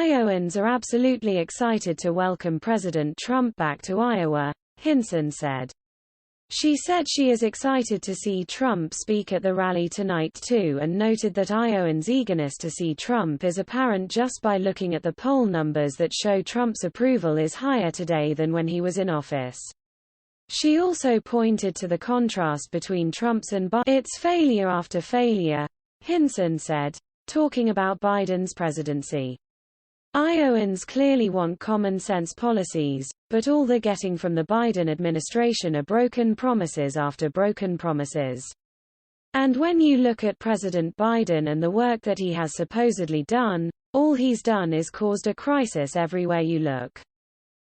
Iowans are absolutely excited to welcome President Trump back to Iowa, Hinson said. She said she is excited to see Trump speak at the rally tonight too, and noted that Iowans' eagerness to see Trump is apparent just by looking at the poll numbers that show Trump's approval is higher today than when he was in office. She also pointed to the contrast between Trump's and Biden's failure after failure, Hinson said, talking about Biden's presidency. Iowans clearly want common-sense policies, but all they're getting from the Biden administration are broken promises after broken promises. And when you look at President Biden and the work that he has supposedly done, all he's done is caused a crisis everywhere you look.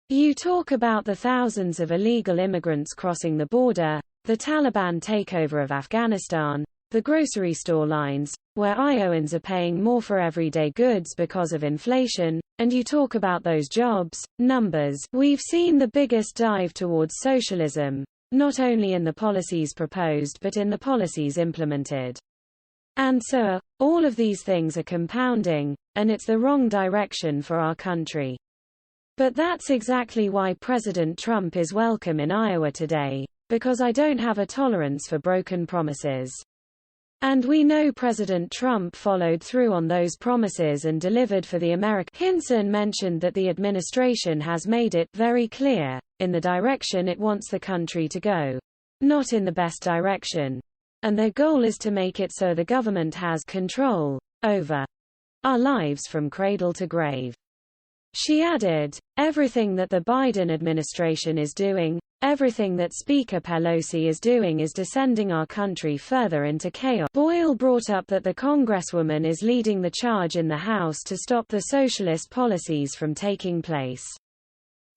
You talk about the thousands of illegal immigrants crossing the border, the Taliban takeover of Afghanistan, the grocery store lines, where Iowans are paying more for everyday goods because of inflation, and you talk about those jobs, numbers. We've seen the biggest dive towards socialism, not only in the policies proposed but in the policies implemented. And so, all of these things are compounding, and it's the wrong direction for our country. But that's exactly why President Trump is welcome in Iowa today, because I don't have a tolerance for broken promises. And we know President Trump followed through on those promises and delivered for the American. Hinson mentioned that the administration has made it very clear, in the direction it wants the country to go. Not in the best direction. And their goal is to make it so the government has control over our lives from cradle to grave. She added, everything that the Biden administration is doing, everything that Speaker Pelosi is doing is descending our country further into chaos. Boyle brought up that the Congresswoman is leading the charge in the House to stop the socialist policies from taking place.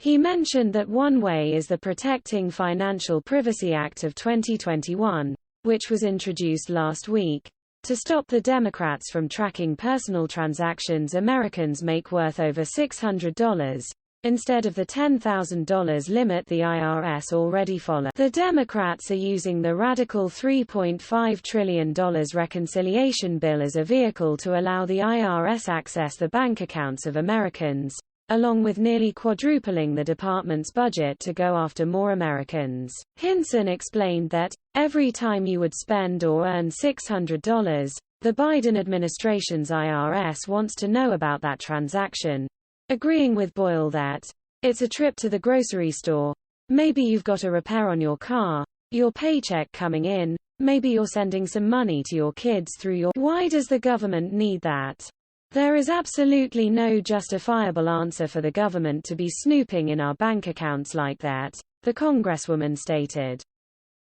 He mentioned that one way is the Protecting Financial Privacy Act of 2021, which was introduced last week, to stop the Democrats from tracking personal transactions Americans make worth over $600, instead of the $10,000 limit the IRS already follows. The Democrats are using the radical $3.5 trillion reconciliation bill as a vehicle to allow the IRS access the bank accounts of Americans, along with nearly quadrupling the department's budget to go after more Americans. Hinson explained that, every time you would spend or earn $600, the Biden administration's IRS wants to know about that transaction, agreeing with Boyle that, it's a trip to the grocery store, maybe you've got a repair on your car, your paycheck coming in, maybe you're sending some money to your kids through your. Why does the government need that? There is absolutely no justifiable answer for the government to be snooping in our bank accounts like that, the Congresswoman stated.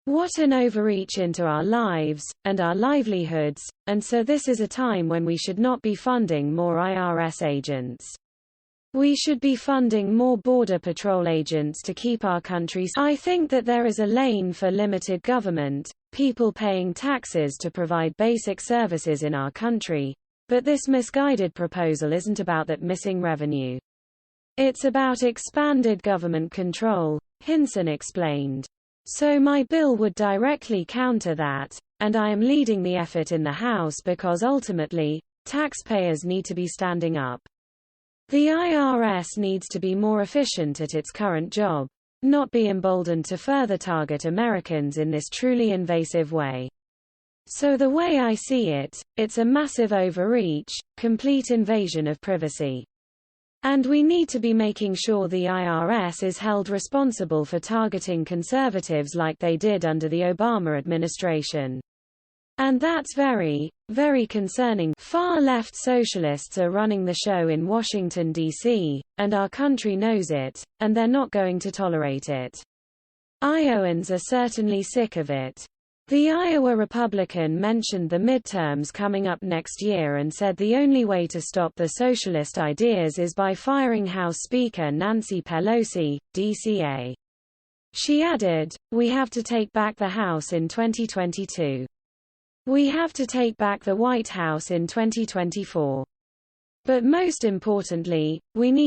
What an overreach into our lives, and our livelihoods, and so this is a time when we should not be funding more IRS agents. We should be funding more Border Patrol agents to keep our country safe. I think that there is a lane for limited government, people paying taxes to provide basic services in our country. But this misguided proposal isn't about that missing revenue. It's about expanded government control, Hinson explained. So my bill would directly counter that, and I am leading the effort in the House because ultimately, taxpayers need to be standing up. The IRS needs to be more efficient at its current job, not be emboldened to further target Americans in this truly invasive way. So the way I see it, it's a massive overreach, complete invasion of privacy. And we need to be making sure the IRS is held responsible for targeting conservatives like they did under the Obama administration. And that's very, very concerning. Far-left socialists are running the show in Washington, D.C., and our country knows it, and they're not going to tolerate it. Iowans are certainly sick of it. The Iowa Republican mentioned the midterms coming up next year and said the only way to stop the socialist ideas is by firing House Speaker Nancy Pelosi, DCA. She added, we have to take back the House in 2022. We have to take back the White House in 2024. But most importantly, we need